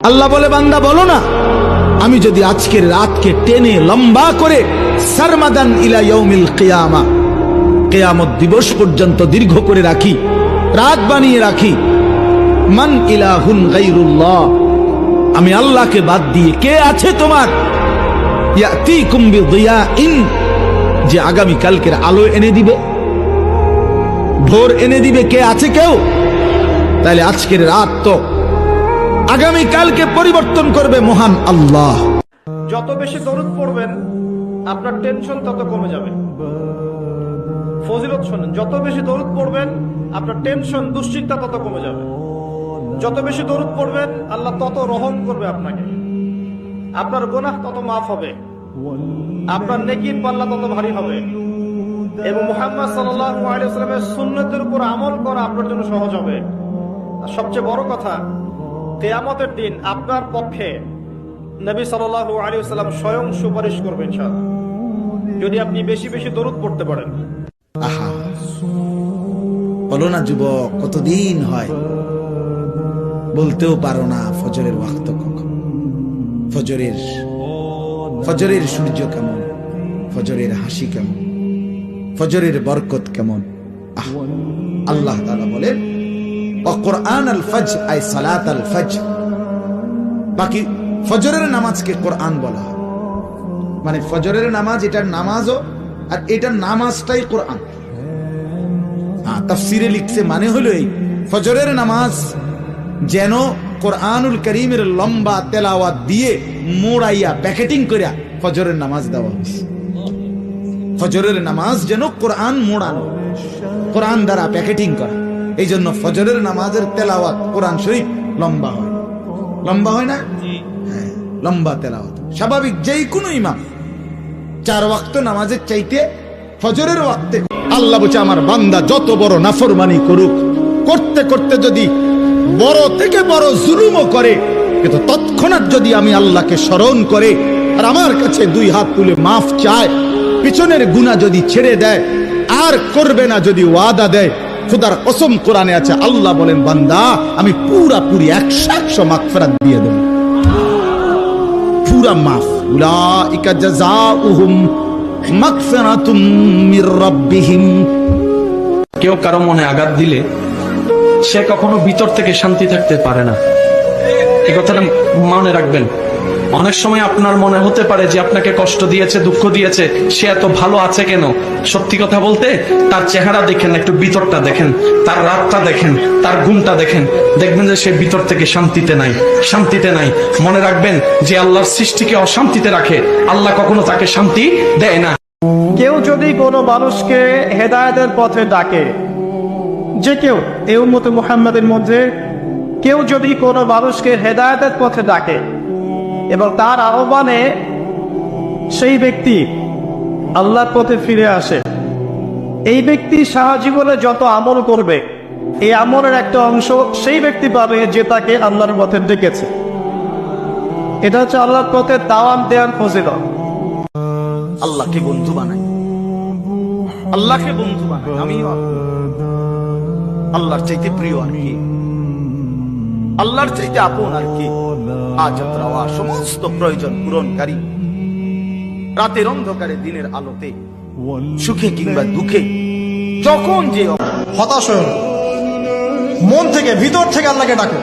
আল্লাহ বলে, বান্দা বলো না, আমি যদি আজকের রাতকে টেনে লম্বা করে সারমাদান ইলা ইয়াউমিল কিয়ামা, কিয়ামত দিবস পর্যন্ত দীর্ঘ করে রাখি, রাত বানিয়ে রাখি, মান ইলাহুন গায়রুল্লাহ, আমি আল্লাহকে বাদ দিয়ে কে আছে তোমার, ইয়াতিকুম বিদিয়াইন, যে আগামী কালকের আলো এনে দিবে, ভোর এনে দিবে, কে আছে কেউ? তাহলে আজকের রাত তো আগামী কালকে পরিবর্তন করবে মহান আল্লাহ। যত বেশি দরুদ পড়বেন আপনার টেনশন তত কমে যাবে। ফজিলত শোনেন, যত বেশি দরুদ পড়বেন আপনার টেনশন দুশ্চিন্তা তত কমে যাবে। যত বেশি দরুদ পড়বেন আল্লাহ তত রহম করবে আপনাকে, আপনার গুনাহ তত মাফ হবে, আপনার নেকির পাল্লা তত ভারী হবে, এবং মুহাম্মদ সাল্লাল্লাহু আলাইহি ওয়াসাল্লামের সুন্নতের উপর আমল করা আপনার জন্য সহজ হবে। আর সবচেয়ে বড় কথা, কিয়ামতের দিন আপনার পক্ষে নবী সাল্লাল্লাহু আলাইহি ওয়াসাল্লাম স্বয়ং সুপারিশ করবেন ইনশাআল্লাহ, যদি আপনি বেশি বেশি দরুদ পড়তে পারেন। আহা, বলো না যুবক, কতদিন হয় বলতেও পারো না ফজরের ওয়াক্ত কখন, ফজরের সূর্য কেমন, ফজরের হাসি কেমন, ফজরের বরকত কেমন। আল্লাহ তাআলা বলেন, ওয়া কুরআন আল ফজর, আই সালাত আল ফজর। বাকি ফজরের নামাজকে কোরআন বলা হয়, মানে ফজরের নামাজ এটার নামাজও, আর এটার নামাজটাই কোরআন। তাফসিরে লিখছে, মানে হলো এই ফজরের নামাজ যেন কোরআনুল কারীমের লম্বা তেলাওয়াত দিয়ে মোড়াইয়া প্যাকেটিং করিয়া ফজরের নামাজ দেওয়া হয়েছে। ফজরের নামাজ যেন কোরআন মোড়ানো, কোরআন দ্বারা প্যাকেটিং করা, এই জন্য ফজরের নামাজের তেলাওয়াত কোরআন শরীফ লম্বা হয়। লম্বা হয় না? হ্যাঁ, লম্বা তেলাওয়াত স্বাভাবিক। যেই কোনো ইমাম 4 ওয়াক্ত নামাজের চাইতে ফজরের ওয়াক্তে, আল্লাহ বলছে আমার বান্দা যত বড় নাফরমানি করুক, করতে করতে যদি বড় থেকে বড় জুলুমও করে, কিন্তু তৎক্ষণাৎ যদি আমি আল্লাহকে স্মরণ করে আর আমার কাছে 2 হাত তুলে মাফ চায়, পিছনের গুনাহ যদি ছেড়ে দেয় আর করবে না যদি ওয়াদা দেয়, খোদার কসম কোরআনে আছে, আল্লাহ বলেন বান্দা আমি পুরাপুরি 100% মাগফিরাত দিয়ে দেব, পুরা মাফ। উলাইকা জাযাউহুম মাগফিরাতুম মির রাব্বিহিম। কেউ কারো মনে আঘাত দিলে সে কখনো ভিতর থেকে শান্তি থাকতে পারে না, এই কথাটা মনে রাখবেন। অনেক সময় আপনার মনে হতে পারে যে আপনাকে কষ্ট দিয়েছে, দুঃখ দিয়েছে, সে এত ভালো আছে কেন? সত্যি কথা বলতে তার চেহারা দেখেন, একটু ভিতরটা দেখেন, তার রাতটা দেখেন, তার ঘুমটা দেখেন, দেখবেন যে সে ভিতর থেকে শান্তিতে নাই, শান্তিতে নাই। মনে রাখবেন যে আল্লাহর সৃষ্টিকে অশান্তিতে রাখে, আল্লাহ কখনো তাকে শান্তি দেয় না। কেউ যদি কোনো মানুষকে হেদায়েতের পথে ডাকে, যে কেউ এই উম্মতে মুহাম্মাদের মধ্যে কেউ যদি কোনো মানুষকে হেদায়েতের পথে ডাকে এবং তার আহ্বানে সেই ব্যক্তি আল্লাহর পথে ফিরে আসে, এই ব্যক্তি সারা জীবনে যত আমল করবে, এই আমলের একটা অংশ সেই ব্যক্তি পাবে যে তাকে আল্লাহর পথে ডেকেছে। এটা হচ্ছে আল্লাহর পথে দাওয়াত দেওয়ার ফজিলত। আল্লাহকে বন্ধু বানাই, আল্লাহকে বন্ধু বানাই। আমি আল্লাহর চাইতে প্রিয় আর কি, আল্লাহর চাইতে আপন আর কি। হাজত রওয়া সমস্ত প্রয়োজন পূরণকারী, রাতের অন্ধকারে দিনের আলোতে, সুখে কিংবা দুঃখে, যখন যে হতাশ হও না, মন থেকে ভিতর থেকে আল্লাহকে ডাকো,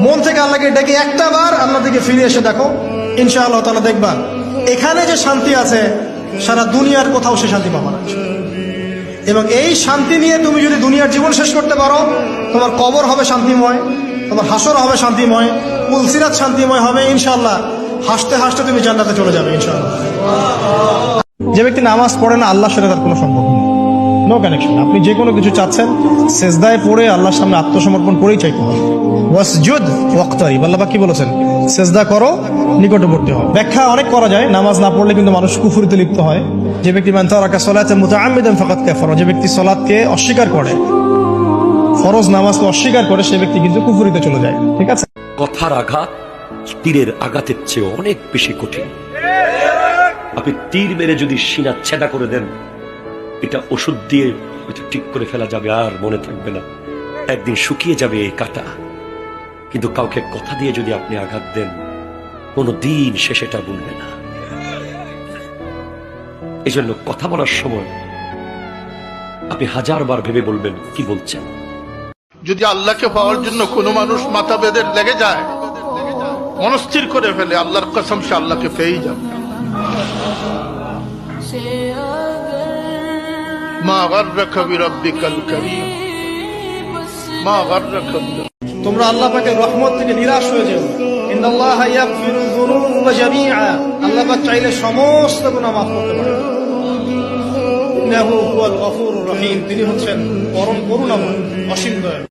মন থেকে আল্লাহকে ডেকে একটা বার আল্লাহ থেকে ফিরে এসে দেখো, ইনশাআল্লাহ তাআলা দেখবা এখানে যে শান্তি আছে সারা দুনিয়ার কোথাও সে শান্তি পাবা না। এবং এই শান্তি নিয়ে তুমি যদি দুনিয়ার জীবন শেষ করতে পারো, তোমার কবর হবে শান্তিময়, তোমার হাসর হবে শান্তিময়, পুলসিরাত শান্তিময় হবে ইনশাআল্লাহ। হাসতে হাসতে তুমি জান্নাতে চলে যাবে ইনশাআল্লাহ। যে ব্যক্তি নামাজ পড়ে না, আল্লাহর সাথে তার কোনো সম্পর্ক নেই, নো কানেকশন। আপনি যে কোনো কিছু চাচ্ছেন, সেজদায় পড়ে আল্লাহর সামনে আত্মসমর্পণ করেই চাইতে হবে। ওয়াসজুদ ওয়াক্তারিব, আল্লাহ পাক কি বলেছেন? সেজদা করো, নিকটবর্তী হও। ব্যাখ্যা অনেক করা যায়, নামাজ না পড়লে কিন্তু মানুষ কুফরিতে লিপ্ত হয়। যে ব্যক্তি মান তারাকা সালাতান মুতাআম্মিদান ফাকাদ কাফারা, যে ব্যক্তি সালাতকে অস্বীকার করে, ফরজ নামাজকে অস্বীকার করে, সে ব্যক্তি কিন্তু কুফরিতে চলে যায়। ঠিক আছে? কথার আঘাত তীরের আঘাতের চেয়ে অনেক বেশি কঠিন। আপনি তীর মেরে যদি সিনা ছেদা করে দেন, এটা ওষুধ দিয়ে এটা ঠিক করে ফেলা যাবে, আর মনে থাকবে না, একদিন শুকিয়ে যাবে এই কাঁটা। কিন্তু কাউকে কথা দিয়ে যদি আপনি আঘাত দেন, কোনো দিন সে সেটা ভুলবে না। এই জন্য কথা বলার সময় আপনি 1000 বার ভেবে বলবেন কি বলছেন। যদি আল্লাহকে পাওয়ার জন্য কোনো মানুষ মাথা বেঁধে লেগে যায়, মনস্থির করে ফেলে, আল্লাহর কসম সে আল্লাহকে পেয়েই যাবে। মা গাররাকা বিরাব্বিকাল কারীম, মা গাররাকা। তোমরা আল্লাহ পাকের রহমত থেকে নিরাশ হয়ে যাও। ইন্নাল্লাহা ইয়াগফিরু যুনুবা জামিআ, আল্লাহ পাক চাইলে সমস্ত গুনাহ মাফ করতে পারেন। ইন্নাহু হুয়াল গফুরুর রহিম, তিনি হচ্ছেন পরম করুণাময়, অসীম দয়ালু।